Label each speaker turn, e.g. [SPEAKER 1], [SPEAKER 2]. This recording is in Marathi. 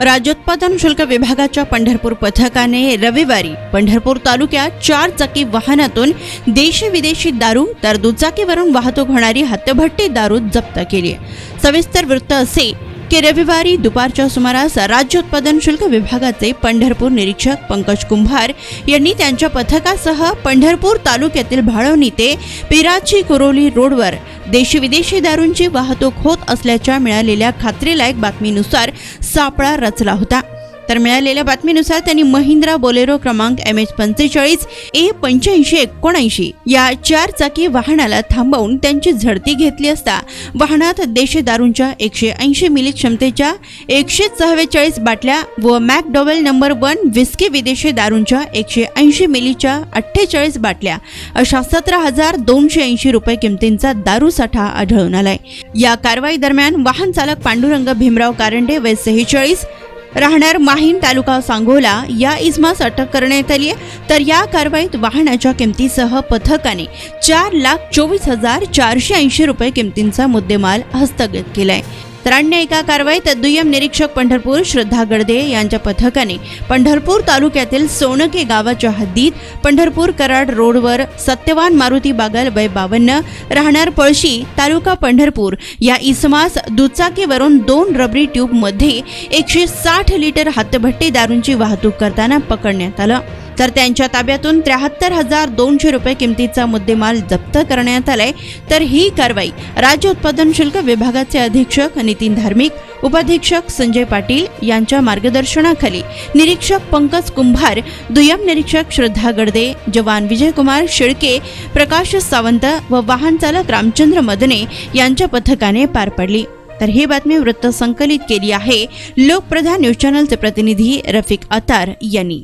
[SPEAKER 1] राज्योत्पादन शुल्क विभागाच्या पंढरपूर पथकाने रविवारी पंढरपूर तालुक्यात 4 चाकी वाहनातून देशी विदेशी दारू तर दुचाकीवरून वाहतूक होणारी हत्तभट्टी दारू जप्त केली। सविस्तर वृत्त असे की रविवारी दुपारच्या सुमारास राज्य उत्पादन शुल्क विभागाचे पंढरपूर निरीक्षक पंकज कुंभार यांनी त्यांच्या पथकासह पंढरपूर तालुक्यातील भाळवणी ते पिराची कुरोली रोडवर देशी विदेशी दारूंची वाहतूक होत असल्याच्या मिळालेल्या खात्रीलायक बातमीनुसार सापळा रचला होता। तर मिळालेल्या बातमीनुसार त्यांनी महिंद्रा बोलेरो क्रमांक MH45 A8579 या 4 चाकी वाहनाला थांबवून त्यांची झडती घेतली असता वाहनात देशी दारूंच्या 180 मिली क्षमतेच्या 144 बाटल्या व मॅकडोवेल नंबर 1 विस्की विदेशी दारूंच्या 180 मिलीच्या 48 बाटल्या अशा 17,280 रुपये किमतींचा दारू साठा आढळून आलाय। या कारवाई दरम्यान वाहन चालक पांडुरंग भीमराव कारंडे वय 46 राहणार माहीम तालुका सांगोला या इसमास अटक करण्यात आली आहे। तर या कारवाईत वाहनाच्या किमतीसह पथकाने 4,24,480 रुपये किमतींचा मुद्देमाल हस्तगत केलाय। तर अन्य एका कारवाईत दुय्यम निरीक्षक पंढरपूर श्रद्धा गडदे यांच्या पथकाने पंढरपूर तालुक्यातील सोनके गावाच्या हद्दीत पंढरपूर कराड रोडवर सत्यवान मारुती बागल वय 52 राहणार पळशी तालुका पंढरपूर या इसमास दुचाकीवरून 2 रबरी ट्यूब मध्ये 160 लिटर हत्तभट्टी दारूंची वाहतूक करताना पकडण्यात आलं। तर त्यांच्या ताब्यातून 73,200 रुपये किमतीचा मुद्देमाल जप्त करण्यात आलाय। तर ही कारवाई राज्य उत्पादन शुल्क विभागाचे अधीक्षक नितीन धार्मिक, उपाधीक्षक संजय पाटील यांच्या मार्गदर्शनाखाली निरीक्षक पंकज कुंभार, दुय्यम निरीक्षक श्रद्धा गडदे, जवान विजयकुमार शेळके, प्रकाश सावंत व वाहन चालक रामचंद्र मदने यांच्या पथकाने पार पडली। तर ही बातमी वृत्त संकलित केली आहे लोकप्रधान न्यूज चॅनलचे प्रतिनिधी रफिक अतार यांनी।